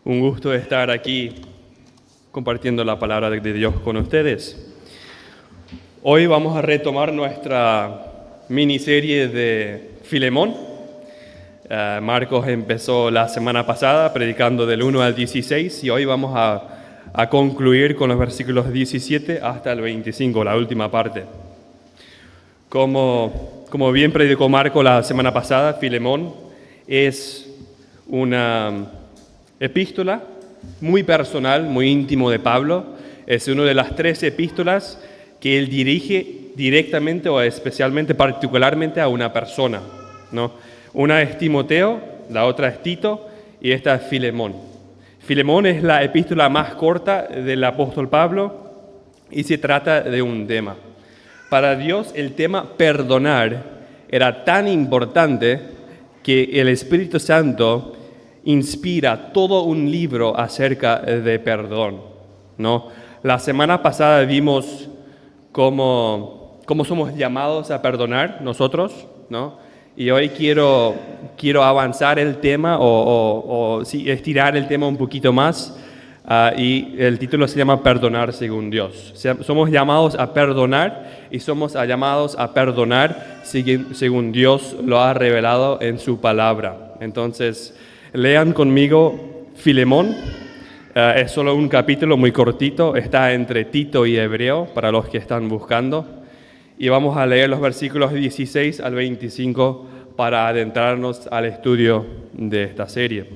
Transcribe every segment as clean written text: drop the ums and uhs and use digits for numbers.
Un gusto estar aquí compartiendo la palabra de Dios con ustedes. Hoy vamos a retomar nuestra miniserie de Filemón. Marcos empezó la semana pasada predicando del 1 al 16 y hoy vamos a concluir con los versículos 17 hasta el 25, la última parte. Como bien predicó Marco la semana pasada, Filemón es una epístola muy personal, muy íntimo de Pablo. Es una de las 3 epístolas que él dirige directamente o especialmente, particularmente a una persona, ¿no? Una es Timoteo, la otra es Tito y esta es Filemón. Filemón es la epístola más corta del apóstol Pablo y se trata de un tema. Para Dios el tema perdonar era tan importante que el Espíritu Santo inspira todo un libro acerca de perdón, ¿no? La semana pasada vimos cómo somos llamados a perdonar nosotros, ¿no? Y hoy quiero avanzar el tema o estirar el tema un poquito más y el título se llama Perdonar según Dios. Somos llamados a perdonar y somos llamados a perdonar según Dios lo ha revelado en su palabra. Entonces, lean conmigo Filemón. Es solo un capítulo muy cortito, está entre Tito y Hebreo para los que están buscando. Y vamos a leer los versículos 16 al 25 para adentrarnos al estudio de esta serie.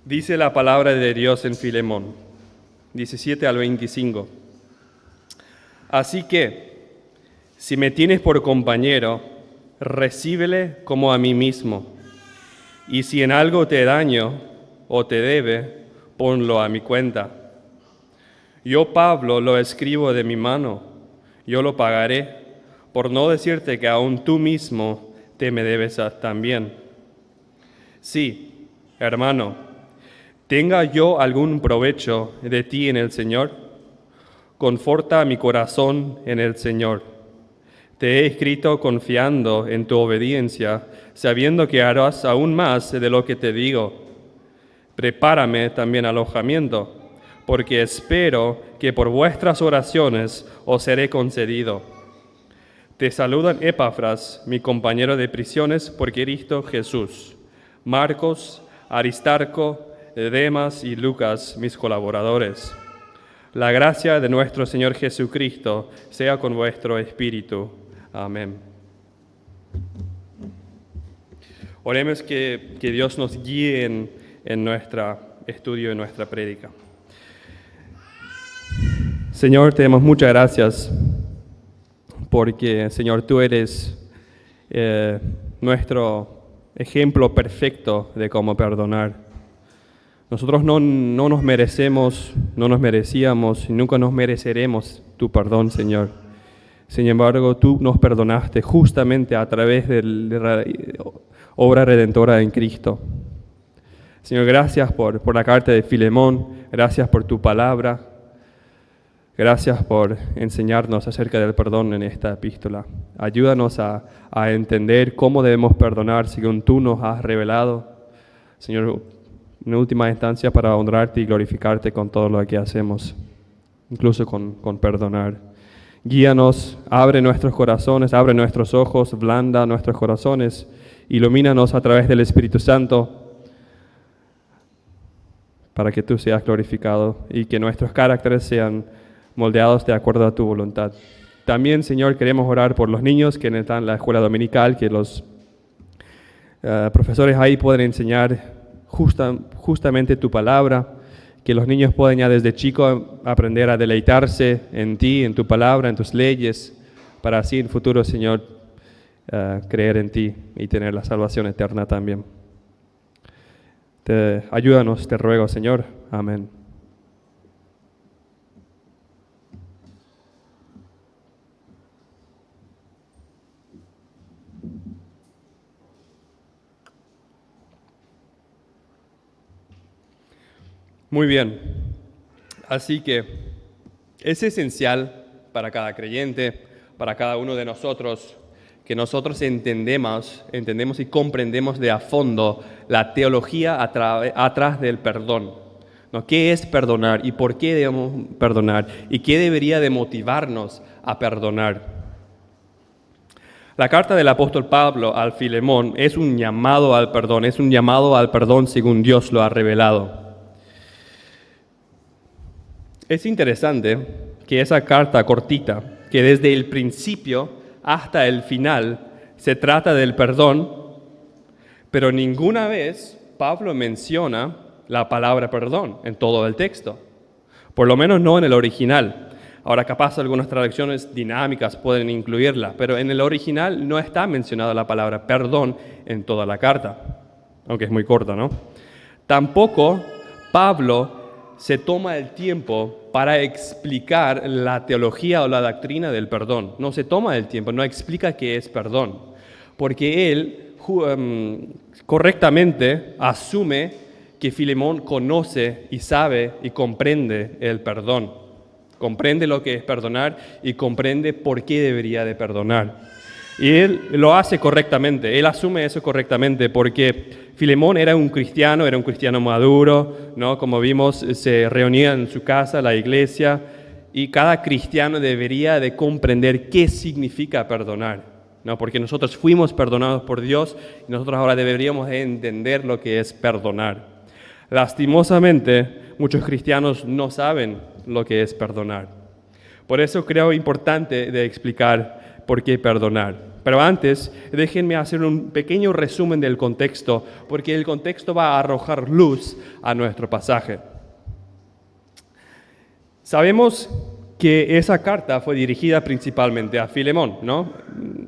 Dice la palabra de Dios en Filemón, 17 al 25. Así que, si me tienes por compañero, recíbele como a mí mismo. Y si en algo te daño o te debe, ponlo a mi cuenta. Yo, Pablo, lo escribo de mi mano, yo lo pagaré, por no decirte que aún tú mismo te me debes también. Sí, hermano, tenga yo algún provecho de ti en el Señor, conforta mi corazón en el Señor. Te he escrito confiando en tu obediencia, sabiendo que harás aún más de lo que te digo. Prepárame también alojamiento, porque espero que por vuestras oraciones os seré concedido. Te saludan Epafras, mi compañero de prisiones por Cristo Jesús, Marcos, Aristarco, Demas y Lucas, mis colaboradores. La gracia de nuestro Señor Jesucristo sea con vuestro espíritu. Amén. Oremos que Dios nos guíe en nuestro estudio, en nuestra prédica. Señor, te damos muchas gracias porque, Señor, tú eres nuestro ejemplo perfecto de cómo perdonar. Nosotros no nos merecemos, no nos merecíamos y nunca nos mereceremos tu perdón, Señor. Sin embargo, tú nos perdonaste justamente a través de la obra redentora en Cristo. Señor, gracias por la carta de Filemón, gracias por tu palabra, gracias por enseñarnos acerca del perdón en esta epístola. Ayúdanos a entender cómo debemos perdonar según tú nos has revelado, Señor, en última instancia para honrarte y glorificarte con todo lo que hacemos, incluso con perdonar. Guíanos, abre nuestros corazones, abre nuestros ojos, blanda nuestros corazones, ilumínanos a través del Espíritu Santo para que tú seas glorificado y que nuestros caracteres sean moldeados de acuerdo a tu voluntad. También, Señor, queremos orar por los niños que están en la escuela dominical, que los profesores ahí pueden enseñar justamente tu palabra, que los niños puedan ya desde chicos aprender a deleitarse en ti, en tu palabra, en tus leyes, para así en el futuro, Señor, creer en ti y tener la salvación eterna también. Ayúdanos, te ruego, Señor. Amén. Muy bien, así que es esencial para cada creyente, para cada uno de nosotros, que nosotros entendemos y comprendemos de a fondo la teología atrás del perdón, ¿no? ¿Qué es perdonar y por qué debemos perdonar? ¿Y qué debería de motivarnos a perdonar? La carta del apóstol Pablo al Filemón es un llamado al perdón según Dios lo ha revelado. Es interesante que esa carta cortita, que desde el principio hasta el final se trata del perdón, pero ninguna vez Pablo menciona la palabra perdón en todo el texto, por lo menos no en el original. Ahora capaz algunas traducciones dinámicas pueden incluirla, pero en el original no está mencionada la palabra perdón en toda la carta, aunque es muy corta, ¿no? Tampoco Pablo se toma el tiempo para explicar la teología o la doctrina del perdón. No se toma el tiempo, no explica qué es perdón, porque él correctamente asume que Filemón conoce y sabe y comprende el perdón. Comprende lo que es perdonar y comprende por qué debería de perdonar. Y él lo hace correctamente, él asume eso correctamente porque Filemón era un cristiano maduro, ¿no? Como vimos, se reunía en su casa, la iglesia, y cada cristiano debería de comprender qué significa perdonar, ¿no? Porque nosotros fuimos perdonados por Dios y nosotros ahora deberíamos de entender lo que es perdonar. Lastimosamente, muchos cristianos no saben lo que es perdonar. Por eso creo importante de explicar por qué perdonar. Pero antes, déjenme hacer un pequeño resumen del contexto, porque el contexto va a arrojar luz a nuestro pasaje. Sabemos que esa carta fue dirigida principalmente a Filemón, ¿no?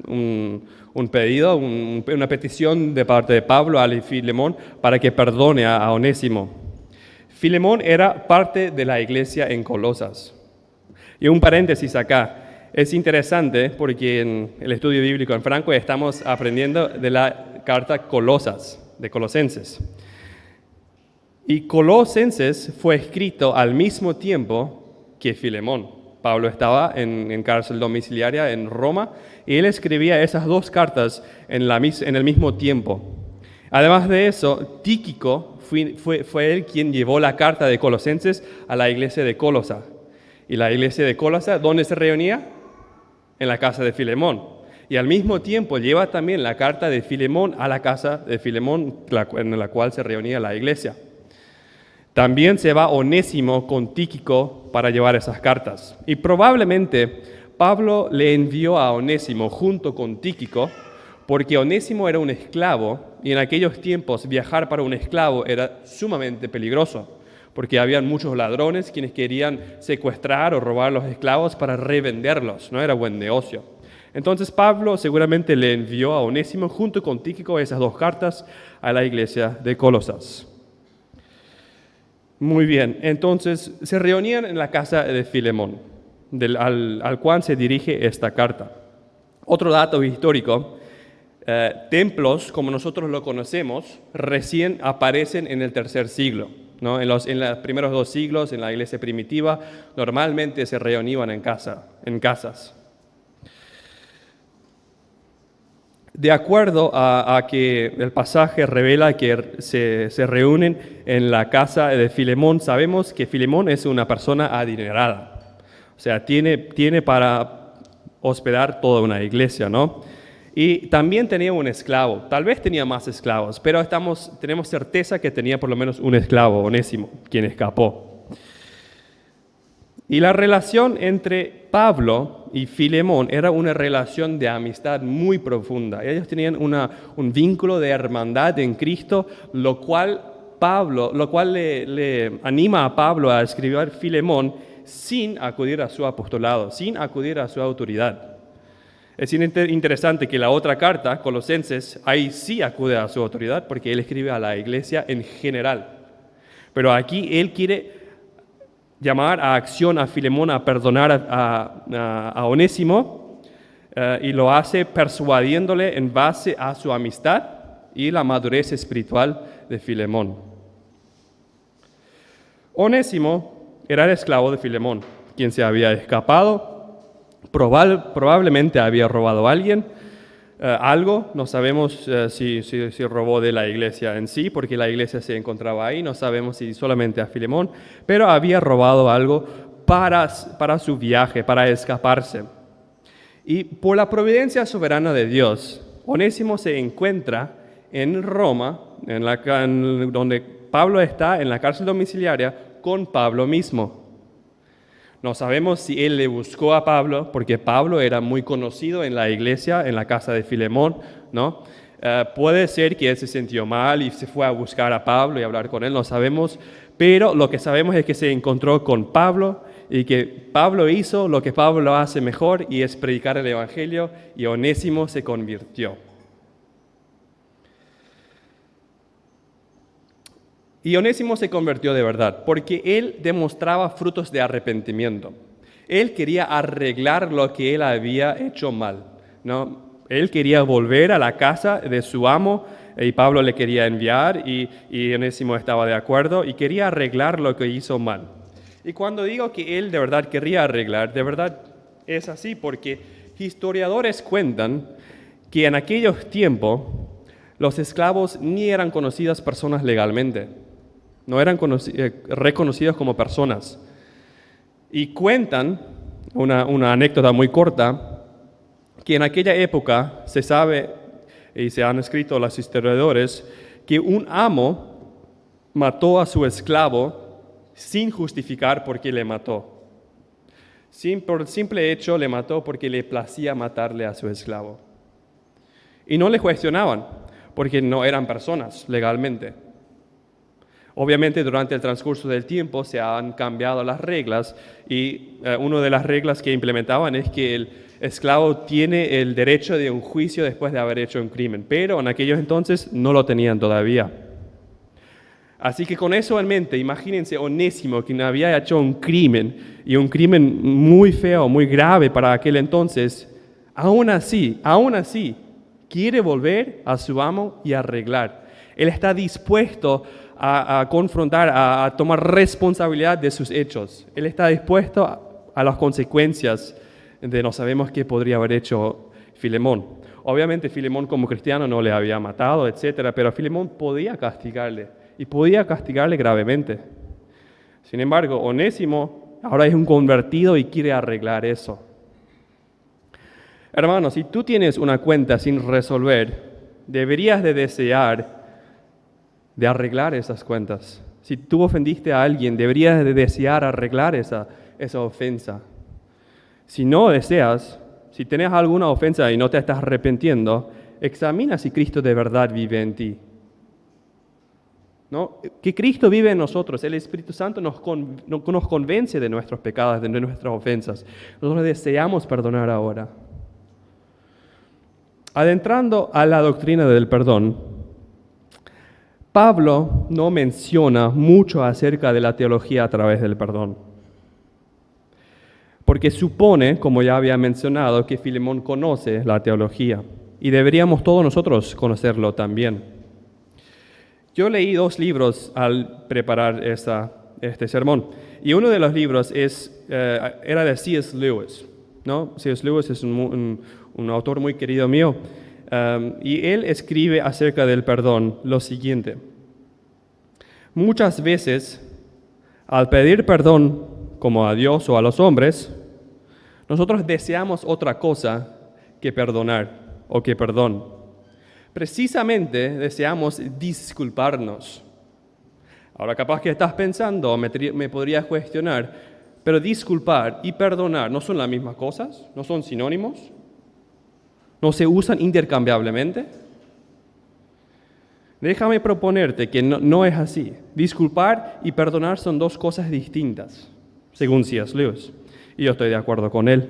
Un pedido, una petición de parte de Pablo a Filemón para que perdone a Onésimo. Filemón era parte de la iglesia en Colosas. Y un paréntesis acá. Es interesante porque en el estudio bíblico en Franco estamos aprendiendo de la carta Colosas, de Colosenses. Y Colosenses fue escrito al mismo tiempo que Filemón. Pablo estaba en cárcel domiciliaria en Roma y él escribía esas dos cartas en el mismo tiempo. Además de eso, Tíquico fue él quien llevó la carta de Colosenses a la iglesia de Colosa. Y la iglesia de Colosa, ¿dónde se reunía? En la casa de Filemón. Y al mismo tiempo lleva también la carta de Filemón a la casa de Filemón, en la cual se reunía la iglesia. También se va Onésimo con Tíquico para llevar esas cartas. Y probablemente Pablo le envió a Onésimo junto con Tíquico, porque Onésimo era un esclavo, y en aquellos tiempos viajar para un esclavo era sumamente peligroso, porque habían muchos ladrones quienes querían secuestrar o robar los esclavos para revenderlos, no era buen negocio. Entonces Pablo seguramente le envió a Onésimo junto con Tíquico esas dos cartas a la iglesia de Colosas. Muy bien, entonces se reunían en la casa de Filemón, al cual se dirige esta carta. Otro dato histórico, templos como nosotros lo conocemos recién aparecen en el tercer siglo. ¿No? En los primeros 2 siglos, en la iglesia primitiva, normalmente se reunían en casas. De acuerdo a que el pasaje revela que se reúnen en la casa de Filemón, sabemos que Filemón es una persona adinerada. O sea, tiene para hospedar toda una iglesia, ¿no? Y también tenía un esclavo, tal vez tenía más esclavos, pero tenemos certeza que tenía por lo menos un esclavo, Onésimo, quien escapó. Y la relación entre Pablo y Filemón era una relación de amistad muy profunda. Ellos tenían un vínculo de hermandad en Cristo, lo cual le anima a Pablo a escribir Filemón sin acudir a su apostolado, sin acudir a su autoridad. Es interesante que la otra carta, Colosenses, ahí sí acude a su autoridad porque él escribe a la iglesia en general. Pero aquí él quiere llamar a acción a Filemón a perdonar a Onésimo y lo hace persuadiéndole en base a su amistad y la madurez espiritual de Filemón. Onésimo era el esclavo de Filemón, quien se había escapado. Probablemente había robado a alguien, algo, no sabemos si robó de la iglesia en sí, porque la iglesia se encontraba ahí, no sabemos si solamente a Filemón, pero había robado algo para su viaje, para escaparse. Y por la providencia soberana de Dios, Onésimo se encuentra en Roma, donde Pablo está en la cárcel domiciliaria con Pablo mismo. No sabemos si él le buscó a Pablo, porque Pablo era muy conocido en la iglesia, en la casa de Filemón, ¿no? Puede ser que él se sintió mal y se fue a buscar a Pablo y hablar con él, no sabemos, pero lo que sabemos es que se encontró con Pablo y que Pablo hizo lo que Pablo hace mejor, y es predicar el evangelio, y Onésimo se convirtió. Y Onésimo se convirtió de verdad, porque él demostraba frutos de arrepentimiento. Él quería arreglar lo que él había hecho mal, ¿no? Él quería volver a la casa de su amo, y Pablo le quería enviar, y Onésimo estaba de acuerdo, y quería arreglar lo que hizo mal. Y cuando digo que él de verdad quería arreglar, de verdad es así, porque historiadores cuentan que en aquellos tiempos los esclavos ni eran conocidas personas legalmente. No eran reconocidos como personas. Y cuentan, una anécdota muy corta, que en aquella época se sabe, y se han escrito los historiadores, que un amo mató a su esclavo sin justificar por qué le mató. Por el simple hecho le mató porque le placía matarle a su esclavo. Y no le cuestionaban, porque no eran personas legalmente. Obviamente durante el transcurso del tiempo se han cambiado las reglas, y una de las reglas que implementaban es que el esclavo tiene el derecho de un juicio después de haber hecho un crimen, pero en aquellos entonces no lo tenían todavía. Así que con eso en mente, imagínense Onésimo, quien había hecho un crimen, y un crimen muy feo, muy grave para aquel entonces, aún así, quiere volver a su amo y arreglar. Él está dispuesto a confrontar, a tomar responsabilidad de sus hechos. Él está dispuesto a las consecuencias de no sabemos qué podría haber hecho Filemón. Obviamente Filemón como cristiano no le había matado, etcétera, pero Filemón podía castigarle, y podía castigarle gravemente. Sin embargo, Onésimo ahora es un convertido y quiere arreglar eso. Hermano, si tú tienes una cuenta sin resolver, deberías de desear de arreglar esas cuentas. Si tú ofendiste a alguien, deberías de desear arreglar esa ofensa. Si no deseas, si tienes alguna ofensa y no te estás arrepintiendo, examina si Cristo de verdad vive en ti. ¿No? Que Cristo vive en nosotros, el Espíritu Santo nos convence de nuestros pecados, de nuestras ofensas. Nosotros deseamos perdonar ahora. Adentrando a la doctrina del perdón, Pablo no menciona mucho acerca de la teología a través del perdón, porque supone, como ya había mencionado, que Filemón conoce la teología, y deberíamos todos nosotros conocerlo también. Yo leí 2 libros al preparar este sermón, y uno de los libros era de C.S. Lewis, ¿no? C.S. Lewis es un autor muy querido mío, y él escribe acerca del perdón lo siguiente: muchas veces, al pedir perdón como a Dios o a los hombres, nosotros deseamos otra cosa que perdonar o que perdón. Precisamente deseamos disculparnos. Ahora capaz que estás pensando, me podrías cuestionar, pero disculpar y perdonar ¿no son las mismas cosas? ¿No son sinónimos? ¿No se usan intercambiablemente? Déjame proponerte que no es así. Disculpar y perdonar son 2 cosas distintas, según C.S. Lewis, y yo estoy de acuerdo con él.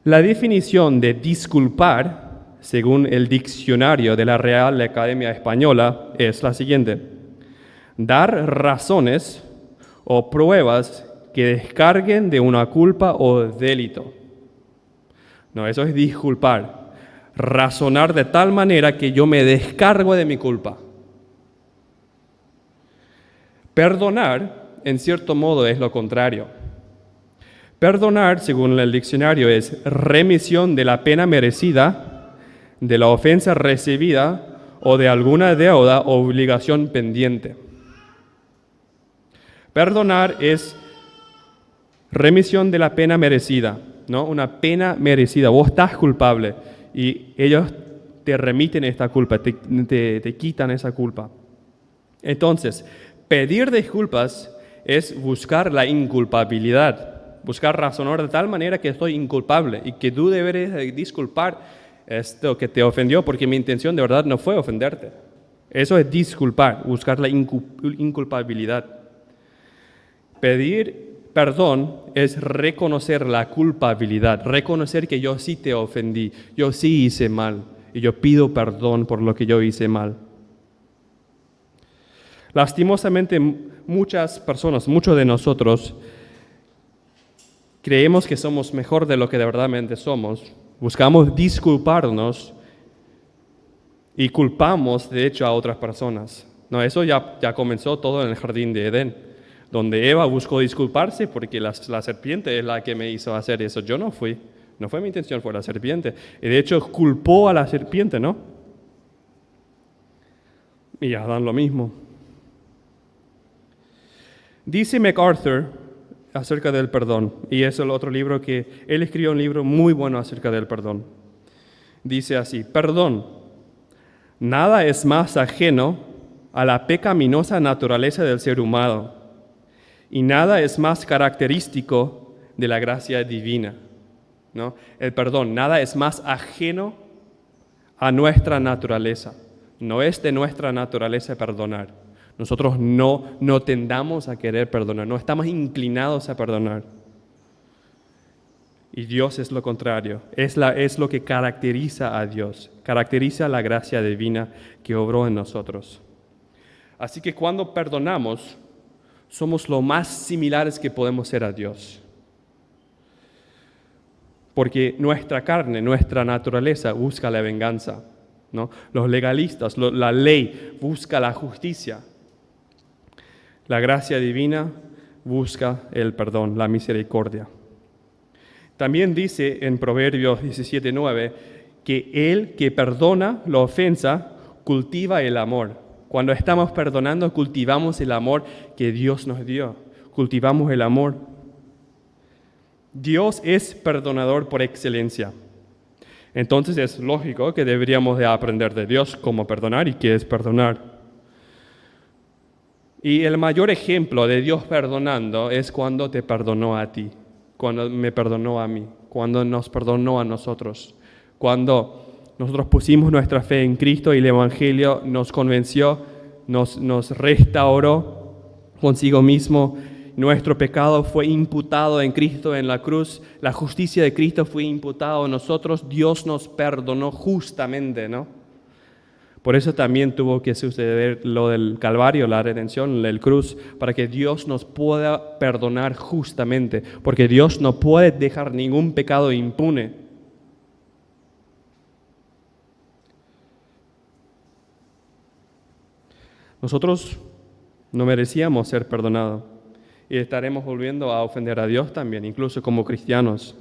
La definición de disculpar, según el diccionario de la Real Academia Española, es la siguiente: dar razones o pruebas que descarguen de una culpa o delito. No, eso es disculpar. Razonar de tal manera que yo me descargo de mi culpa. Perdonar, en cierto modo, es lo contrario. Perdonar, según el diccionario, es remisión de la pena merecida de la ofensa recibida o de alguna deuda o obligación pendiente. Perdonar es remisión de la pena merecida, ¿no? Una pena merecida. Vos estás culpable y ellos te remiten esta culpa, te quitan esa culpa. Entonces, pedir disculpas es buscar la inculpabilidad, buscar razonar de tal manera que estoy inculpable y que tú deberes disculpar esto que te ofendió porque mi intención de verdad no fue ofenderte. Eso es disculpar, buscar la inculpabilidad. Pedir perdón es reconocer la culpabilidad, reconocer que yo sí te ofendí, yo sí hice mal y yo pido perdón por lo que yo hice mal. Lastimosamente, muchas personas, muchos de nosotros, creemos que somos mejor de lo que de verdad somos. Buscamos disculparnos y culpamos, de hecho, a otras personas. No, eso ya comenzó todo en el jardín de Edén, donde Eva buscó disculparse porque la serpiente es la que me hizo hacer eso. Yo no fui, no fue mi intención, fue la serpiente. Y de hecho, culpó a la serpiente, ¿no? Y Adán lo mismo. Dice MacArthur acerca del perdón, y es el otro libro que él escribió, un libro muy bueno acerca del perdón. Dice así: perdón, nada es más ajeno a la pecaminosa naturaleza del ser humano, y nada es más característico de la gracia divina, ¿no? El perdón, nada es más ajeno a nuestra naturaleza. No es de nuestra naturaleza perdonar. Nosotros no tendamos a querer perdonar, no estamos inclinados a perdonar. Y Dios es lo contrario, es lo que caracteriza a Dios, caracteriza la gracia divina que obró en nosotros. Así que cuando perdonamos, somos lo más similares que podemos ser a Dios. Porque nuestra carne, nuestra naturaleza busca la venganza, ¿no? Los legalistas, la ley busca la justicia. La gracia divina busca el perdón, la misericordia. También dice en Proverbios 17:9 que el que perdona la ofensa cultiva el amor. Cuando estamos perdonando, cultivamos el amor que Dios nos dio. Cultivamos el amor. Dios es perdonador por excelencia. Entonces es lógico que deberíamos de aprender de Dios cómo perdonar y qué es perdonar. Y el mayor ejemplo de Dios perdonando es cuando te perdonó a ti, cuando me perdonó a mí, cuando nos perdonó a nosotros, cuando nosotros pusimos nuestra fe en Cristo y el Evangelio nos convenció, nos restauró consigo mismo. Nuestro pecado fue imputado en Cristo en la cruz, la justicia de Cristo fue imputada a nosotros, Dios nos perdonó justamente, ¿no? Por eso también tuvo que suceder lo del Calvario, la redención, el cruz, para que Dios nos pueda perdonar justamente, porque Dios no puede dejar ningún pecado impune. Nosotros no merecíamos ser perdonados y estaremos volviendo a ofender a Dios también, incluso como cristianos.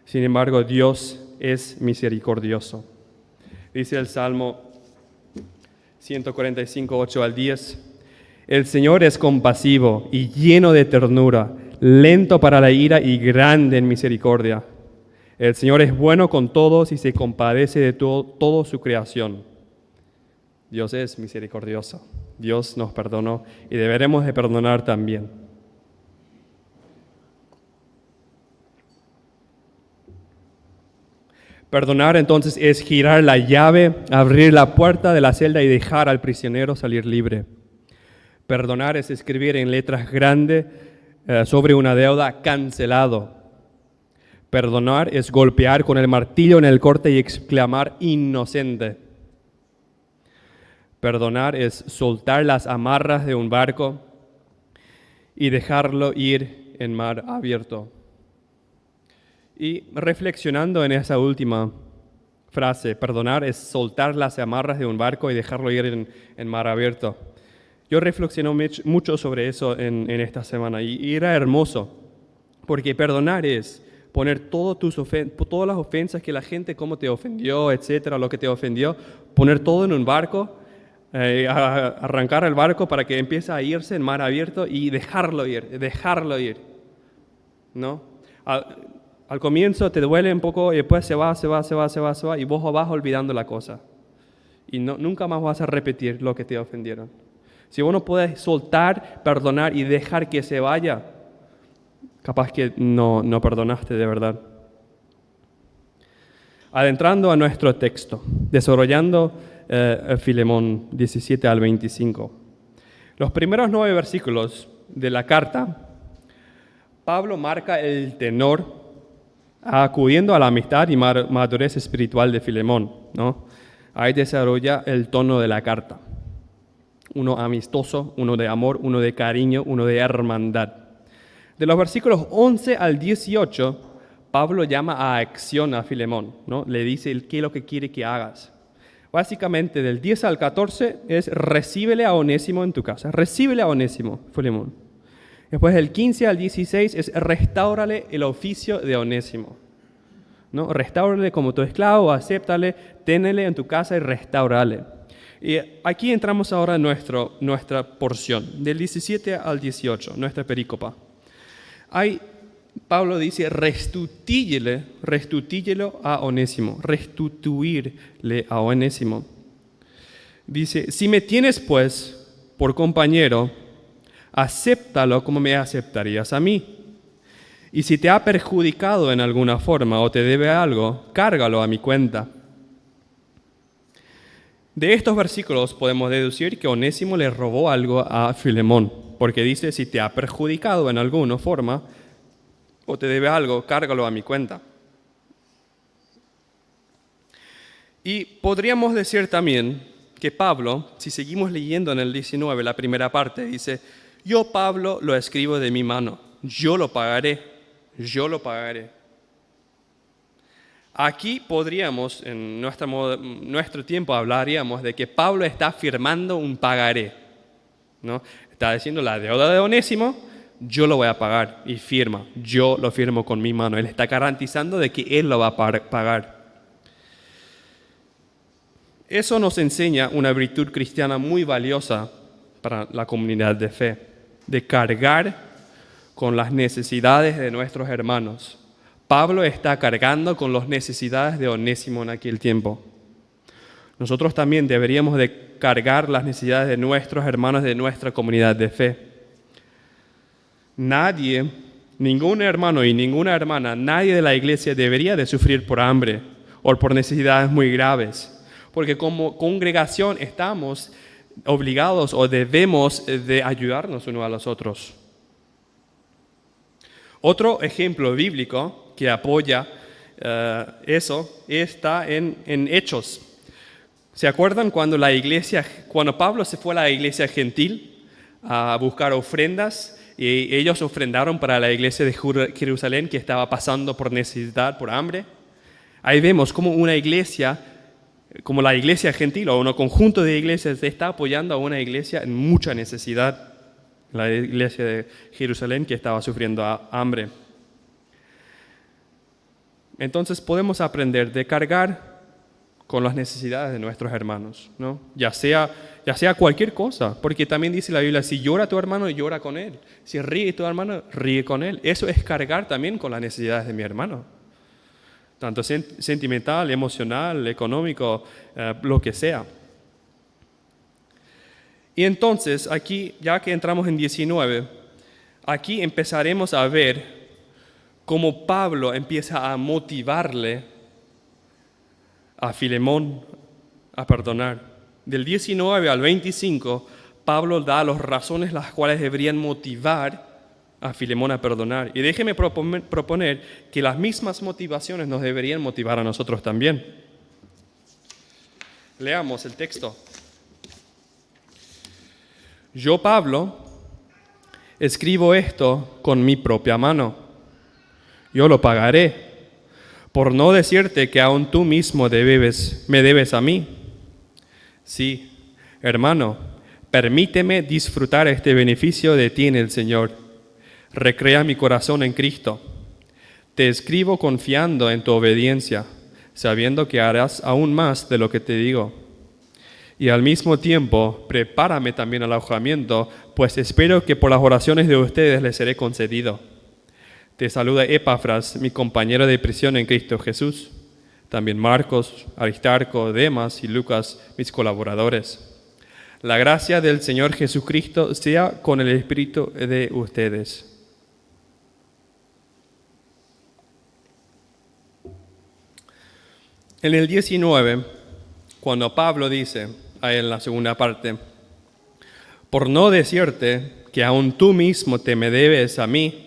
Sin embargo, Dios es misericordioso. Dice el Salmo 145, 8 al 10. El Señor es compasivo y lleno de ternura, lento para la ira y grande en misericordia. El Señor es bueno con todos y se compadece de toda su creación. Dios es misericordioso. Dios nos perdonó y deberemos de perdonar también. Perdonar entonces es girar la llave, abrir la puerta de la celda y dejar al prisionero salir libre. Perdonar es escribir en letras grandes sobre una deuda cancelado. Perdonar es golpear con el martillo en el corte y exclamar inocente. Perdonar es soltar las amarras de un barco y dejarlo ir en mar abierto. Y reflexionando en esa última frase, perdonar es soltar las amarras de un barco y dejarlo ir en mar abierto. Yo reflexioné mucho sobre eso en esta semana y era hermoso, porque perdonar es poner todas las ofensas que la gente, cómo te ofendió, etcétera, lo que te ofendió, poner todo en un barco, arrancar el barco para que empiece a irse en mar abierto y dejarlo ir, ¿no? Al comienzo te duele un poco y después se va y vos vas olvidando la cosa. Y nunca más vas a repetir lo que te ofendieron. Si vos no puedes soltar, perdonar y dejar que se vaya, capaz que no perdonaste de verdad. Adentrando a nuestro texto, desarrollando Filemón 17 al 25. Los primeros 9 versículos de la carta, Pablo marca el tenor acudiendo a la amistad y madurez espiritual de Filemón, ¿no? Ahí desarrolla el tono de la carta. Uno amistoso, uno de amor, uno de cariño, uno de hermandad. De los versículos 11 al 18, Pablo llama a acción a Filemón, ¿no? Le dice qué es lo que quiere que hagas. Básicamente, del 10 al 14 es recíbele a Onésimo en tu casa. Recíbele a Onésimo, Filemón. Después del 15 al 16 es restáurale el oficio de Onésimo, ¿no? Restáurale como tu esclavo, acéptale, ténele en tu casa y restáurale. Y aquí entramos ahora en nuestra porción, del 17 al 18, nuestra perícopa. Pablo dice, restituíllelo a Onésimo, restituirle a Onésimo. Dice, si me tienes pues por compañero, acéptalo como me aceptarías a mí. Y si te ha perjudicado en alguna forma o te debe algo, cárgalo a mi cuenta. De estos versículos podemos deducir que Onésimo le robó algo a Filemón, porque dice, si te ha perjudicado en alguna forma o te debe algo, cárgalo a mi cuenta. Y podríamos decir también que Pablo, si seguimos leyendo en el 19, la primera parte, dice, yo Pablo lo escribo de mi mano, yo lo pagaré. Aquí podríamos, en nuestro tiempo hablaríamos de que Pablo está firmando un pagaré, ¿no? Está diciendo la deuda de Onésimo, yo lo voy a pagar y firma, yo lo firmo con mi mano. Él está garantizando de que él lo va a pagar. Eso nos enseña una virtud cristiana muy valiosa para la comunidad de fe, de cargar con las necesidades de nuestros hermanos. Pablo está cargando con las necesidades de Onésimo en aquel tiempo. Nosotros también deberíamos de cargar las necesidades de nuestros hermanos de nuestra comunidad de fe. Nadie, ningún hermano y ninguna hermana, nadie de la iglesia debería de sufrir por hambre o por necesidades muy graves, porque como congregación estamos obligados o debemos de ayudarnos unos a los otros. Otro ejemplo bíblico que apoya eso está en Hechos. ¿Se acuerdan cuando Pablo se fue a la iglesia gentil a buscar ofrendas y ellos ofrendaron para la iglesia de Jerusalén que estaba pasando por necesidad, por hambre? Ahí vemos cómo una iglesia, como la iglesia gentil o un conjunto de iglesias está apoyando a una iglesia en mucha necesidad, la iglesia de Jerusalén que estaba sufriendo hambre. Entonces podemos aprender de cargar con las necesidades de nuestros hermanos, ¿no? Ya sea cualquier cosa, porque también dice la Biblia, si llora tu hermano, llora con él. Si ríe tu hermano, ríe con él. Eso es cargar también con las necesidades de mi hermano. Tanto sentimental, emocional, económico, lo que sea. Y entonces aquí, ya que entramos en 19, aquí empezaremos a ver cómo Pablo empieza a motivarle a Filemón a perdonar. Del 19 al 25, Pablo da las razones las cuales deberían motivar a Filemón a perdonar. Y déjeme proponer que las mismas motivaciones nos deberían motivar a nosotros también. Leamos el texto. Yo, Pablo, escribo esto con mi propia mano. Yo lo pagaré, por no decirte que aún tú mismo me debes a mí. Sí, hermano, permíteme disfrutar este beneficio de ti en el Señor. Recrea mi corazón en Cristo. Te escribo confiando en tu obediencia, sabiendo que harás aún más de lo que te digo. Y al mismo tiempo, prepárame también al alojamiento, pues espero que por las oraciones de ustedes les seré concedido. Te saluda Epafras, mi compañero de prisión en Cristo Jesús. También Marcos, Aristarco, Demas y Lucas, mis colaboradores. La gracia del Señor Jesucristo sea con el espíritu de ustedes. En el 19, cuando Pablo dice, ahí en la segunda parte, por no decirte que aún tú mismo te me debes a mí,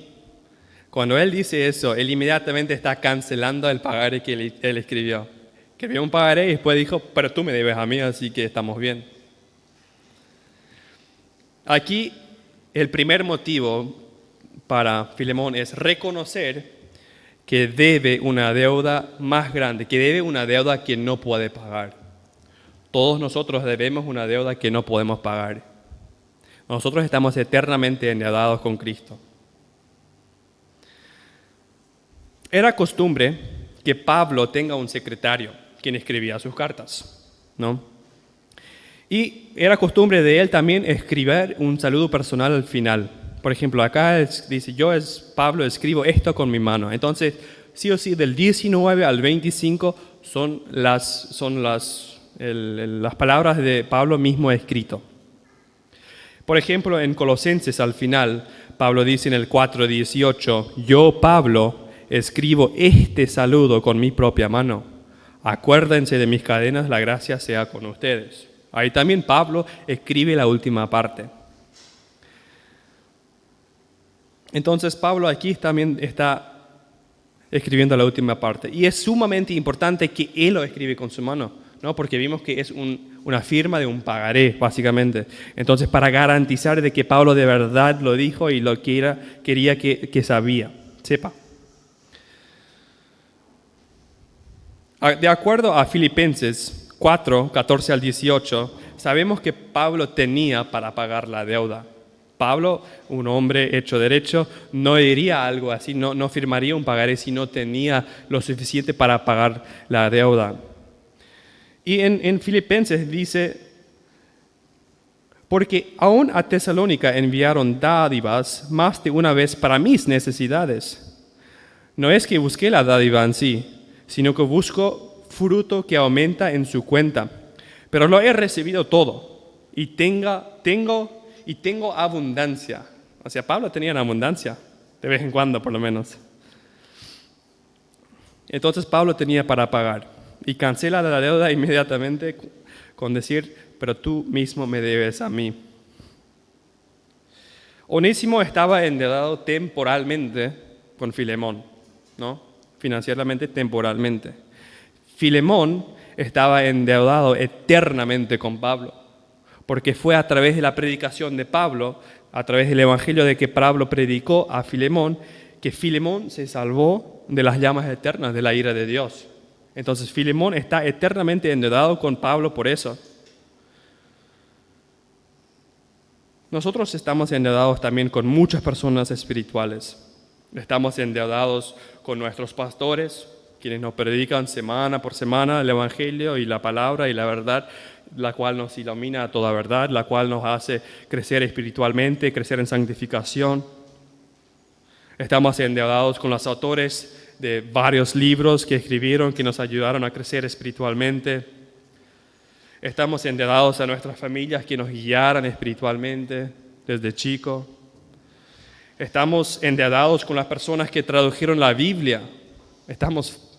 cuando él dice eso, él inmediatamente está cancelando el pagaré que él escribió. Escribió un pagaré y después dijo, pero tú me debes a mí, así que estamos bien. Aquí el primer motivo para Filemón es reconocer que debe una deuda más grande, que debe una deuda que no puede pagar. Todos nosotros debemos una deuda que no podemos pagar. Nosotros estamos eternamente endeudados con Cristo. Era costumbre que Pablo tenga un secretario quien escribía sus cartas, ¿no? Y era costumbre de él también escribir un saludo personal al final. Por ejemplo, acá dice, Pablo, escribo esto con mi mano. Entonces, sí o sí, del 19 al 25 son las palabras de Pablo mismo escrito. Por ejemplo, en Colosenses al final, Pablo dice en el 4:18, yo, Pablo, escribo este saludo con mi propia mano. Acuérdense de mis cadenas, la gracia sea con ustedes. Ahí también Pablo escribe la última parte. Entonces Pablo aquí también está escribiendo la última parte. Y es sumamente importante que él lo escribe con su mano, ¿no? Porque vimos que es una firma de un pagaré, básicamente. Entonces, para garantizar de que Pablo de verdad lo dijo y lo quería que sepa. De acuerdo a Filipenses 4:14 al 18, sabemos que Pablo tenía para pagar la deuda. Pablo, un hombre hecho derecho, no diría algo así, no firmaría un pagaré si no tenía lo suficiente para pagar la deuda. Y en Filipenses dice, porque aún a Tesalónica enviaron dádivas más de una vez para mis necesidades. No es que busqué la dádiva en sí, sino que busco fruto que aumenta en su cuenta. Pero lo he recibido todo y tengo abundancia. O sea, Pablo tenía una abundancia, de vez en cuando por lo menos. Entonces Pablo tenía para pagar y cancela la deuda inmediatamente con decir, pero tú mismo me debes a mí. Onésimo estaba endeudado temporalmente con Filemón, ¿no? Financieramente, temporalmente. Filemón estaba endeudado eternamente con Pablo, porque fue a través de la predicación de Pablo, a través del evangelio de que Pablo predicó a Filemón, que Filemón se salvó de las llamas eternas, de la ira de Dios. Entonces Filemón está eternamente endeudado con Pablo por eso. Nosotros estamos endeudados también con muchas personas espirituales. Estamos endeudados con nuestros pastores, quienes nos predican semana por semana el evangelio y la palabra y la verdad, la cual nos ilumina a toda verdad, la cual nos hace crecer espiritualmente, crecer en santificación. Estamos endeudados con los autores de varios libros que escribieron, que nos ayudaron a crecer espiritualmente. Estamos endeudados a nuestras familias que nos guiaron espiritualmente desde chico. Estamos endeudados con las personas que tradujeron la Biblia. Estamos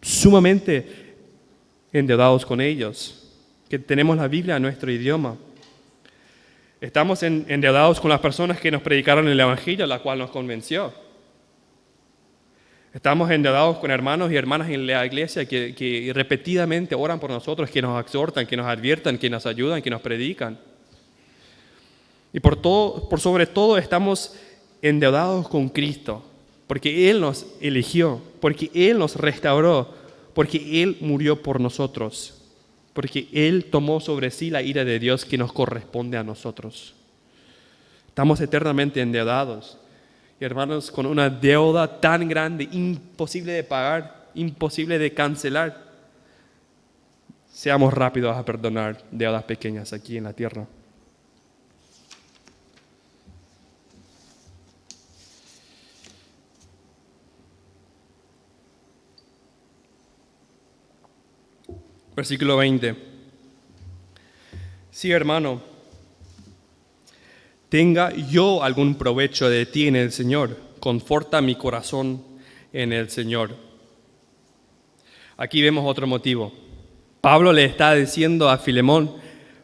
sumamente endeudados con ellos, que tenemos la Biblia en nuestro idioma. Estamos endeudados con las personas que nos predicaron el Evangelio, la cual nos convenció. Estamos endeudados con hermanos y hermanas en la iglesia que repetidamente oran por nosotros, que nos exhortan, que nos adviertan, que nos ayudan, que nos predican. Y por sobre todo estamos endeudados con Cristo, porque Él nos eligió, porque Él nos restauró, porque Él murió por nosotros, porque Él tomó sobre sí la ira de Dios que nos corresponde a nosotros. Estamos eternamente endeudados. Y hermanos, con una deuda tan grande, imposible de pagar, imposible de cancelar, seamos rápidos a perdonar deudas pequeñas aquí en la tierra. Versículo 20. Sí, hermano, tenga yo algún provecho de ti en el Señor, conforta mi corazón en el Señor. Aquí vemos otro motivo. Pablo le está diciendo a Filemón,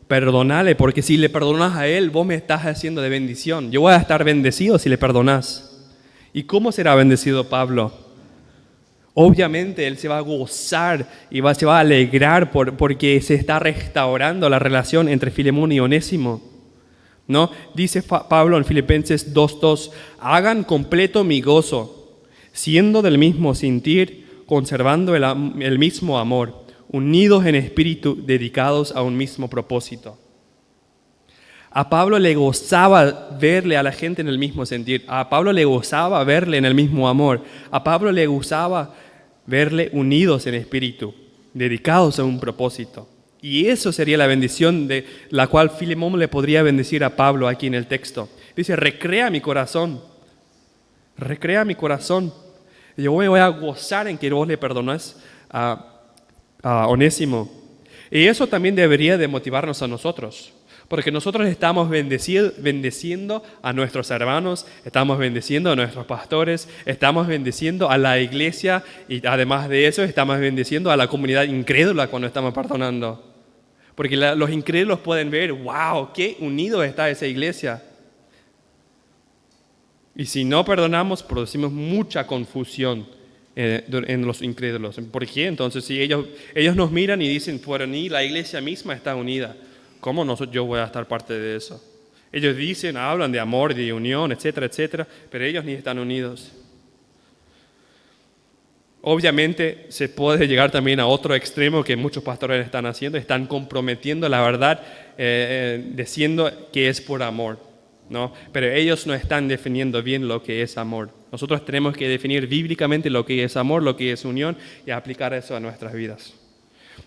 perdonale, porque si le perdonas a él, vos me estás haciendo de bendición. Yo voy a estar bendecido si le perdonas. ¿Y cómo será bendecido Pablo? Obviamente él se va a gozar y se va a alegrar porque se está restaurando la relación entre Filemón y Onésimo, ¿no? Dice Pablo en Filipenses 2:2, hagan completo mi gozo, siendo del mismo sentir, conservando el mismo amor, unidos en espíritu, dedicados a un mismo propósito. A Pablo le gozaba verle a la gente en el mismo sentir. A Pablo le gozaba verle en el mismo amor. A Pablo le gozaba verle unidos en espíritu, dedicados a un propósito. Y eso sería la bendición de la cual Filemón le podría bendecir a Pablo aquí en el texto. Dice, recrea mi corazón. Recrea mi corazón. Yo me voy a gozar en que vos le perdonás a Onésimo. Y eso también debería de motivarnos a nosotros. Porque nosotros estamos bendeciendo a nuestros hermanos, estamos bendeciendo a nuestros pastores, estamos bendeciendo a la iglesia y además de eso estamos bendeciendo a la comunidad incrédula cuando estamos perdonando. Porque los incrédulos pueden ver, wow, qué unido está esa iglesia. Y si no perdonamos, producimos mucha confusión en los incrédulos. ¿Por qué? Entonces, si ellos nos miran y dicen, por mí la iglesia misma está unida. ¿Cómo yo voy a estar parte de eso? Ellos dicen, hablan de amor, de unión, etcétera, etcétera, pero ellos ni están unidos. Obviamente se puede llegar también a otro extremo que muchos pastores están haciendo, están comprometiendo la verdad diciendo que es por amor, ¿no? Pero ellos no están definiendo bien lo que es amor. Nosotros tenemos que definir bíblicamente lo que es amor, lo que es unión y aplicar eso a nuestras vidas.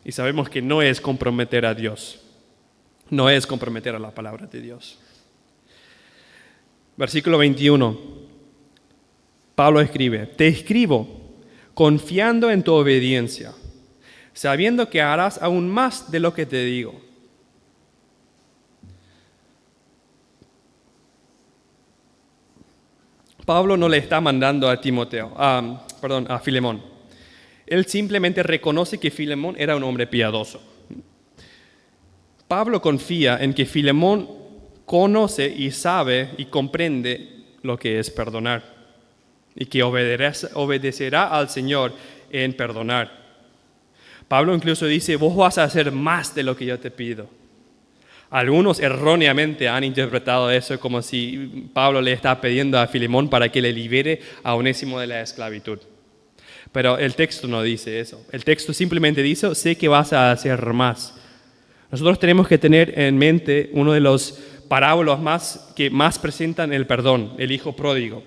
Y sabemos que no es comprometer a Dios. No es comprometer a la palabra de Dios. Versículo 21. Pablo escribe, te escribo confiando en tu obediencia, sabiendo que harás aún más de lo que te digo. Pablo no le está mandando a Filemón. Él simplemente reconoce que Filemón era un hombre piadoso. Pablo confía en que Filemón conoce y sabe y comprende lo que es perdonar y que obedecerá al Señor en perdonar. Pablo incluso dice, vos vas a hacer más de lo que yo te pido. Algunos erróneamente han interpretado eso como si Pablo le está pidiendo a Filemón para que le libere a Onésimo de la esclavitud. Pero el texto no dice eso. El texto simplemente dice, sé que vas a hacer más. Nosotros tenemos que tener en mente uno de los parábolas que más presentan el perdón, el hijo pródigo.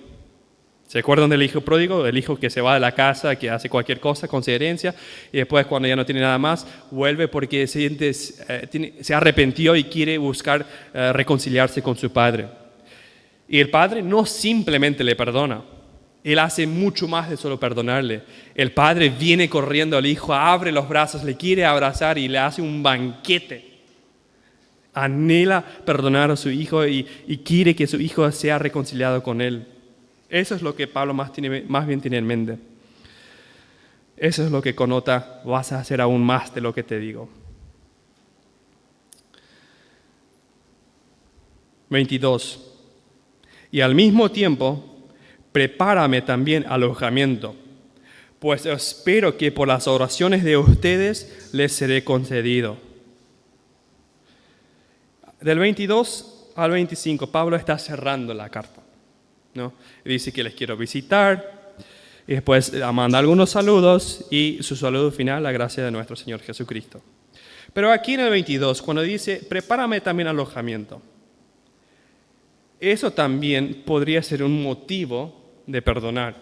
¿Se acuerdan del hijo pródigo? El hijo que se va de la casa, que hace cualquier cosa con su herencia y después cuando ya no tiene nada más, vuelve porque se arrepintió y quiere buscar reconciliarse con su padre. Y el padre no simplemente le perdona. Él hace mucho más de solo perdonarle. El padre viene corriendo al hijo, abre los brazos, le quiere abrazar y le hace un banquete. Anhela perdonar a su hijo y quiere que su hijo sea reconciliado con él. Eso es lo que Pablo más bien tiene en mente. Eso es lo que connota, vas a hacer aún más de lo que te digo. 22. Y al mismo tiempo, prepárame también alojamiento, pues espero que por las oraciones de ustedes les seré concedido. Del 22 al 25, Pablo está cerrando la carta, ¿no? Dice que les quiero visitar, y después manda algunos saludos, y su saludo final, la gracia de nuestro Señor Jesucristo. Pero aquí en el 22, cuando dice, prepárame también alojamiento, eso también podría ser un motivo de perdonar,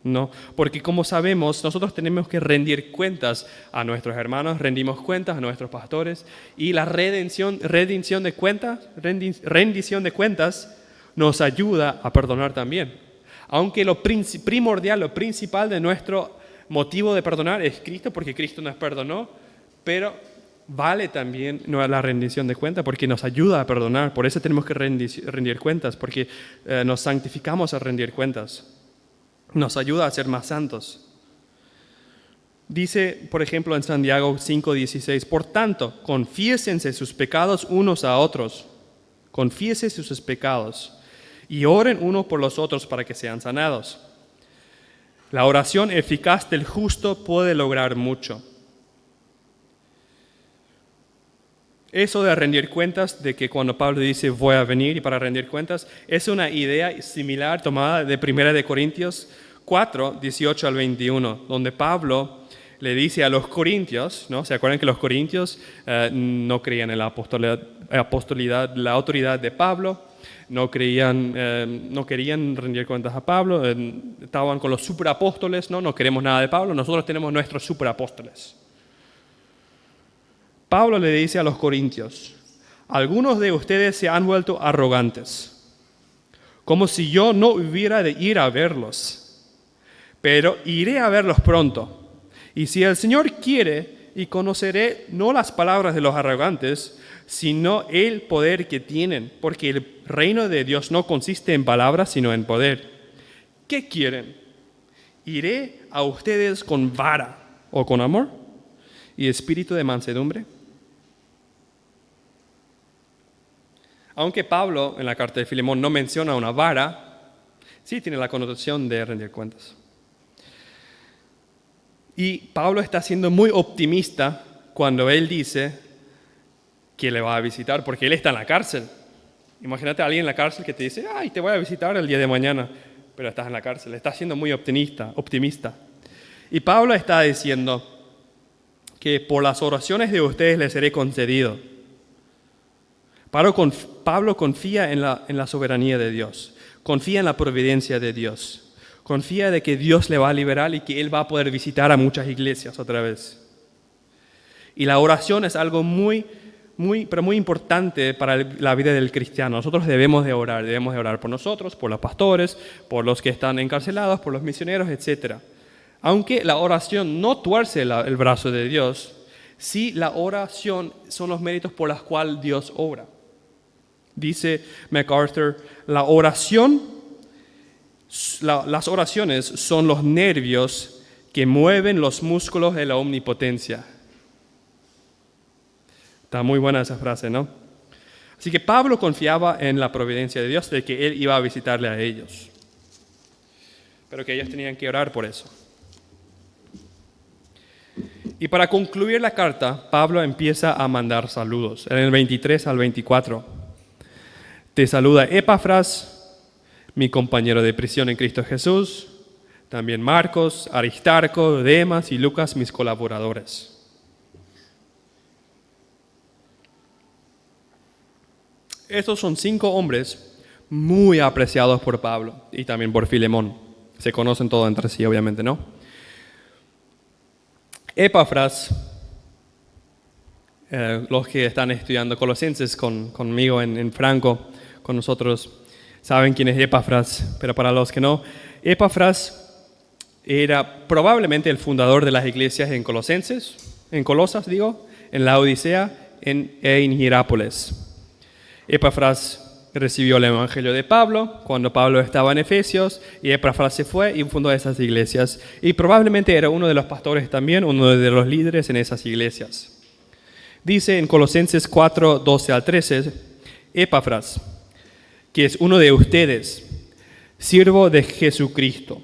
¿no? Porque como sabemos, nosotros tenemos que rendir cuentas a nuestros hermanos, rendimos cuentas a nuestros pastores, y la rendición de cuentas nos ayuda a perdonar también. Aunque lo primordial, lo principal de nuestro motivo de perdonar es Cristo, porque Cristo nos perdonó, pero vale también la rendición de cuentas porque nos ayuda a perdonar. Por eso tenemos que rendir cuentas, porque nos santificamos a rendir cuentas. Nos ayuda a ser más santos. Dice, por ejemplo, en Santiago 5:16, por tanto, confiésense sus pecados unos a otros. Confiésense sus pecados y oren unos por los otros para que sean sanados. La oración eficaz del justo puede lograr mucho. Eso de rendir cuentas, de que cuando Pablo dice voy a venir y para rendir cuentas, es una idea similar tomada de 1 Corintios 4, 18 al 21, donde Pablo le dice a los corintios, ¿no? ¿Se acuerdan que los corintios no creían en la apostolidad, la autoridad de Pablo? No querían rendir cuentas a Pablo, estaban con los superapóstoles, no queremos nada de Pablo, nosotros tenemos nuestros superapóstoles. Pablo le dice a los corintios, algunos de ustedes se han vuelto arrogantes, como si yo no hubiera de ir a verlos, pero iré a verlos pronto. Y si el Señor quiere, y conoceré no las palabras de los arrogantes, sino el poder que tienen, porque el reino de Dios no consiste en palabras, sino en poder. ¿Qué quieren? ¿Iré a ustedes con vara o con amor y espíritu de mansedumbre? Aunque Pablo en la carta de Filemón no menciona una vara, sí tiene la connotación de rendir cuentas. Y Pablo está siendo muy optimista cuando él dice que le va a visitar, porque él está en la cárcel. Imagínate a alguien en la cárcel que te dice, ay, te voy a visitar el día de mañana, pero estás en la cárcel. Está siendo muy optimista. Y Pablo está diciendo que por las oraciones de ustedes les seré concedido. Pablo confía en la soberanía de Dios, confía en la providencia de Dios, confía de que Dios le va a liberar y que él va a poder visitar a muchas iglesias otra vez. Y la oración es algo muy importante para la vida del cristiano. Nosotros debemos de orar por nosotros, por los pastores, por los que están encarcelados, por los misioneros, etc. Aunque la oración no tuerce el brazo de Dios, sí la oración son los méritos por los cuales Dios obra. Dice MacArthur, las oraciones son los nervios que mueven los músculos de la omnipotencia. Está muy buena esa frase, ¿no? Así que Pablo confiaba en la providencia de Dios, de que él iba a visitarle a ellos. Pero que ellos tenían que orar por eso. Y para concluir la carta, Pablo empieza a mandar saludos. En el 23 al 24. Te saluda Epafras, mi compañero de prisión en Cristo Jesús, también Marcos, Aristarco, Demas y Lucas, mis colaboradores. Estos son 5 hombres muy apreciados por Pablo y también por Filemón. Se conocen todos entre sí, obviamente, ¿no? Epafras, los que están estudiando Colosenses conmigo en Franco, con nosotros, saben quién es Epafras, pero para los que no, Epafras era probablemente el fundador de las iglesias en Colosas, en Laodicea e en Hierápolis. Epafras recibió el evangelio de Pablo cuando Pablo estaba en Efesios, y Epafras se fue y fundó esas iglesias. Y probablemente era uno de los pastores también, uno de los líderes en esas iglesias. Dice en Colosenses 4, 12 al 13, Epafras, que es uno de ustedes, siervo de Jesucristo,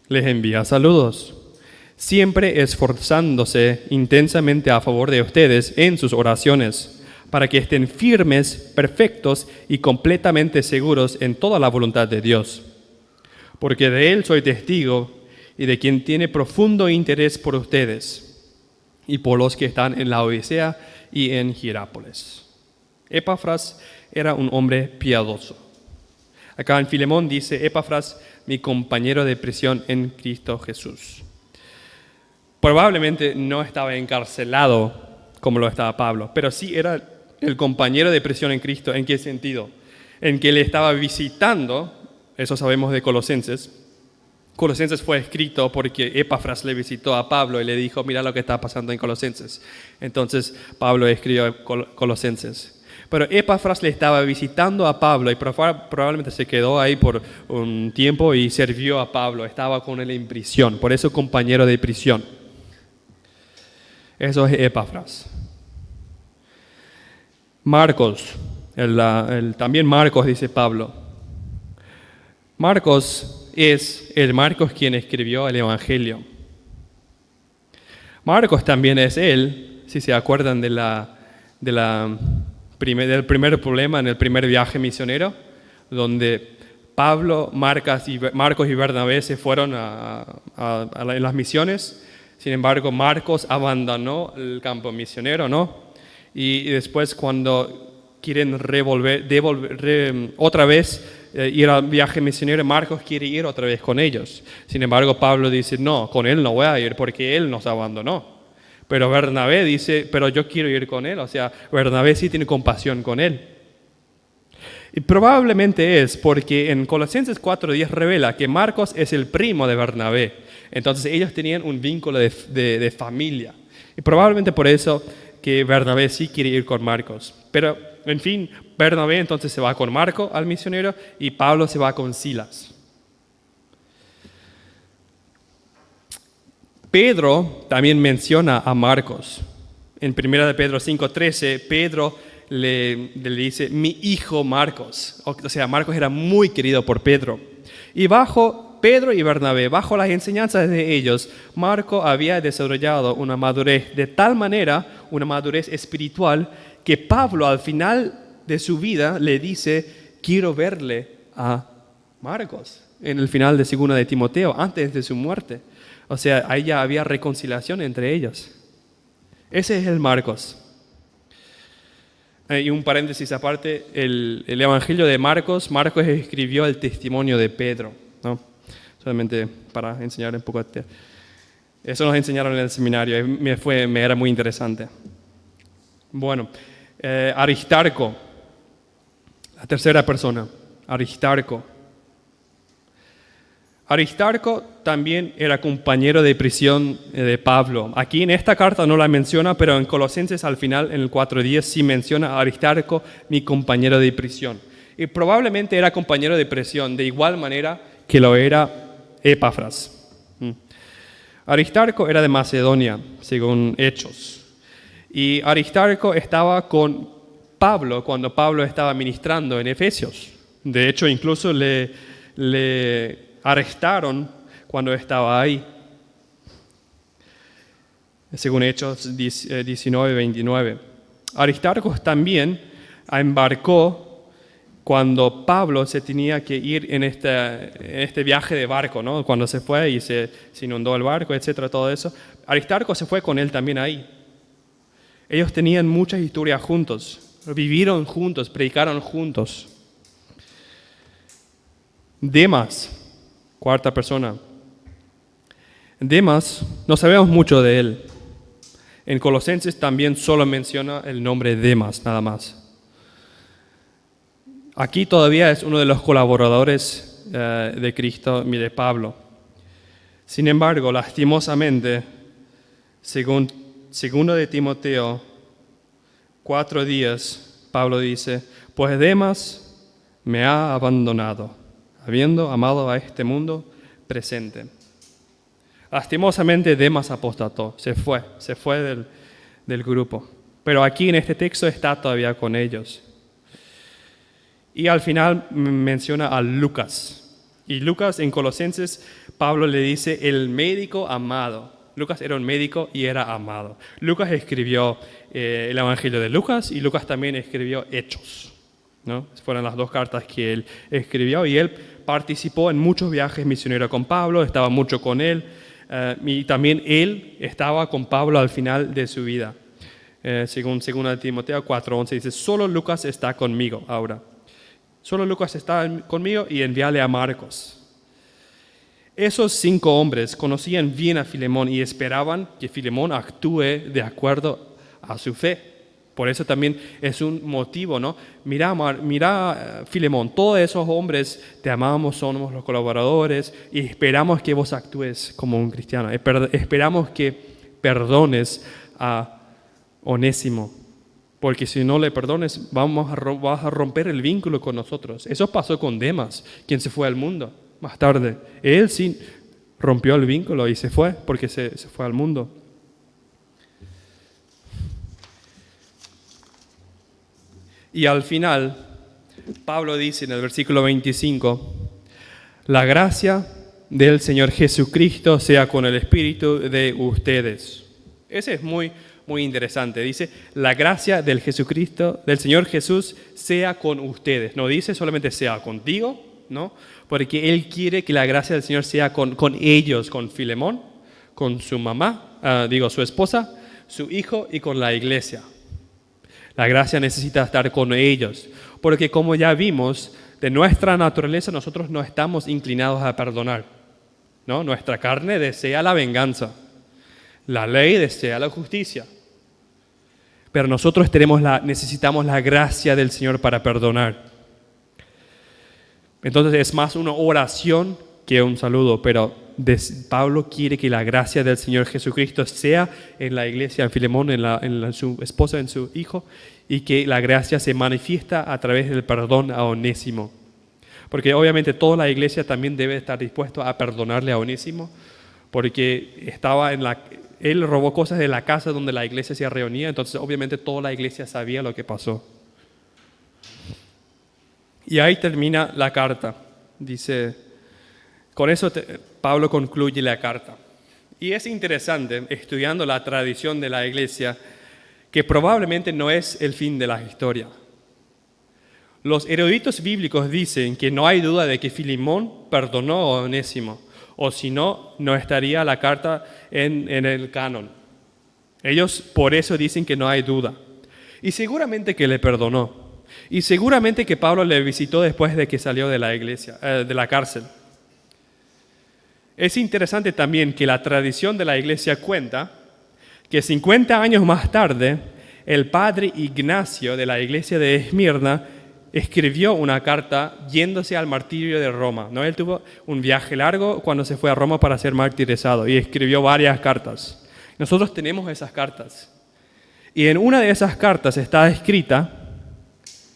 les envía saludos, siempre esforzándose intensamente a favor de ustedes en sus oraciones, para que estén firmes, perfectos y completamente seguros en toda la voluntad de Dios. Porque de Él soy testigo y de quien tiene profundo interés por ustedes y por los que están en Laodicea y en Hierápolis. Epafras era un hombre piadoso. Acá en Filemón dice, Epafras, mi compañero de prisión en Cristo Jesús. Probablemente no estaba encarcelado como lo estaba Pablo, pero sí era el compañero de prisión en Cristo. ¿En qué sentido? En que le estaba visitando, eso sabemos de Colosenses. Colosenses fue escrito porque Epafras le visitó a Pablo y le dijo, mira lo que está pasando en Colosenses. Entonces Pablo escribió Colosenses. Pero Epafras le estaba visitando a Pablo y probablemente se quedó ahí por un tiempo y sirvió a Pablo. Estaba con él en prisión, por eso compañero de prisión. Eso es Epafras. Marcos, también Marcos, dice Pablo. Marcos es el Marcos quien escribió el Evangelio. Marcos también es él, si se acuerdan del primer problema en el primer viaje misionero, donde Pablo, Marcos y Bernabé se fueron en las misiones. Sin embargo, Marcos abandonó el campo misionero, ¿no? Y después cuando quieren otra vez ir al viaje misionero, Marcos quiere ir otra vez con ellos. Sin embargo, Pablo dice, no, con él no voy a ir porque él nos abandonó. Pero Bernabé dice, pero yo quiero ir con él. O sea, Bernabé sí tiene compasión con él. Y probablemente es porque en Colosenses 4:10 revela que Marcos es el primo de Bernabé. Entonces ellos tenían un vínculo de familia. Y probablemente por eso que Bernabé sí quiere ir con Marcos. Pero, en fin, Bernabé entonces se va con Marco al misionero y Pablo se va con Silas. Pedro también menciona a Marcos. En 1 de Pedro 5:13, Pedro le dice, mi hijo Marcos. O sea, Marcos era muy querido por Pedro. Y bajo Pedro y Bernabé, bajo las enseñanzas de ellos, Marco había desarrollado una madurez de tal manera, una madurez espiritual, que Pablo al final de su vida le dice, quiero verle a Marcos, en el final de 2 de Timoteo, antes de su muerte. O sea, ahí ya había reconciliación entre ellos. Ese es el Marcos. Y un paréntesis aparte, el Evangelio de Marcos escribió el testimonio de Pedro, ¿no? Solamente para enseñar un poco. Eso nos enseñaron en el seminario, me era muy interesante. Bueno, Aristarco, la tercera persona, Aristarco. Aristarco también era compañero de prisión de Pablo. Aquí en esta carta no la menciona, pero en Colosenses al final, en el 4:10, sí menciona a Aristarco, mi compañero de prisión. Y probablemente era compañero de prisión de igual manera que lo era Epafras. Aristarco era de Macedonia, según Hechos. Y Aristarco estaba con Pablo cuando Pablo estaba ministrando en Efesios. De hecho, incluso le arrestaron cuando estaba ahí, según Hechos 19:29. Aristarco también embarcó cuando Pablo se tenía que ir en este viaje de barco, ¿no? Cuando se fue y se inundó el barco, etcétera, todo eso. Aristarco se fue con él también ahí. Ellos tenían muchas historias juntos, vivieron juntos, predicaron juntos. Demas, cuarta persona. Demas, no sabemos mucho de él. En Colosenses también solo menciona el nombre Demas, nada más. Aquí todavía es uno de los colaboradores de Cristo y de Pablo. Sin embargo, lastimosamente, según 2 de Timoteo 4:10, Pablo dice, pues Demas me ha abandonado, habiendo amado a este mundo presente. Lastimosamente Demas apostató, se fue del grupo. Pero aquí en este texto está todavía con ellos. Y al final menciona a Lucas. Y Lucas en Colosenses, Pablo le dice el médico amado. Lucas era un médico y era amado. Lucas escribió el Evangelio de Lucas y Lucas también escribió Hechos, ¿no? Fueron las dos cartas que él escribió y él participó en muchos viajes misioneros con Pablo, estaba mucho con él y también él estaba con Pablo al final de su vida. Según 2 Timoteo 4:11 dice, solo Lucas está conmigo ahora. Solo Lucas está conmigo y envíale a Marcos. Esos 5 hombres conocían bien a Filemón y esperaban que Filemón actúe de acuerdo a su fe. Por eso también es un motivo, ¿no? Mira, Filemón, todos esos hombres te amamos, somos los colaboradores y esperamos que vos actúes como un cristiano. Esperamos que perdones a Onésimo, porque si no le perdones, vas a romper el vínculo con nosotros. Eso pasó con Demas, quien se fue al mundo más tarde. Él sí rompió el vínculo y se fue, porque se fue al mundo. Y al final, Pablo dice en el versículo 25, la gracia del Señor Jesucristo sea con el espíritu de ustedes. Ese es muy interesante. Dice, la gracia del Señor Jesús sea con ustedes. No dice solamente sea contigo, ¿no? Porque Él quiere que la gracia del Señor sea con ellos, con Filemón, con su mamá, su esposa, su hijo y con la iglesia. La gracia necesita estar con ellos, porque como ya vimos, de nuestra naturaleza nosotros no estamos inclinados a perdonar, ¿no? Nuestra carne desea la venganza, la ley desea la justicia, pero nosotros necesitamos la gracia del Señor para perdonar. Entonces es más una oración que un saludo, pero Pablo quiere que la gracia del Señor Jesucristo sea en la iglesia, en Filemón, en su esposa, en su hijo, y que la gracia se manifiesta a través del perdón a Onésimo. Porque obviamente toda la iglesia también debe estar dispuesta a perdonarle a Onésimo, porque él robó cosas de la casa donde la iglesia se reunía, entonces obviamente toda la iglesia sabía lo que pasó. Y ahí termina la carta. Dice, con eso Pablo concluye la carta. Y es interesante, estudiando la tradición de la iglesia, que probablemente no es el fin de la historia. Los eruditos bíblicos dicen que no hay duda de que Filemón perdonó a Onésimo, o si no, no estaría la carta en el canon. Ellos por eso dicen que no hay duda. Y seguramente que le perdonó. Y seguramente que Pablo le visitó después de que salió de la iglesia, de la cárcel. Es interesante también que la tradición de la iglesia cuenta que 50 años más tarde, el padre Ignacio de la iglesia de Esmirna escribió una carta yéndose al martirio de Roma, ¿no? Él tuvo un viaje largo cuando se fue a Roma para ser martirizado y escribió varias cartas. Nosotros tenemos esas cartas. Y en una de esas cartas está escrita,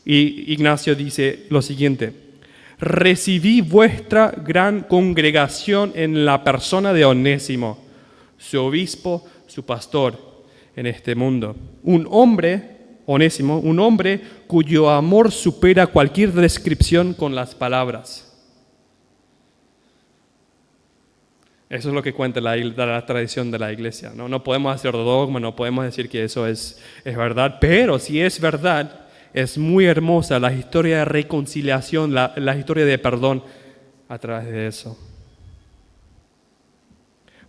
y Ignacio dice lo siguiente: recibí vuestra gran congregación en la persona de Onésimo, su obispo, su pastor en este mundo. Un hombre, Onésimo, un hombre cuyo amor supera cualquier descripción con las palabras. Eso es lo que cuenta la tradición de la iglesia, ¿no? No podemos hacer dogma, no podemos decir que eso es verdad, pero si es verdad, es muy hermosa la historia de reconciliación, la historia de perdón a través de eso.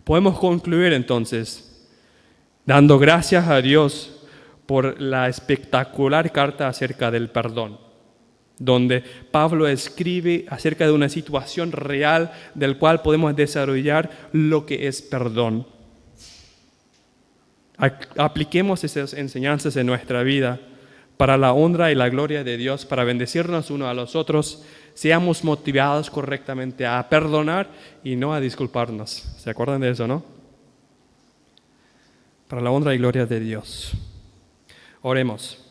Podemos concluir entonces dando gracias a Dios por la espectacular carta acerca del perdón, donde Pablo escribe acerca de una situación real del cual podemos desarrollar lo que es perdón. Apliquemos esas enseñanzas en nuestra vida para la honra y la gloria de Dios, para bendecirnos unos a los otros, seamos motivados correctamente a perdonar y no a disculparnos. ¿Se acuerdan de eso, no? Para la honra y gloria de Dios. Oremos.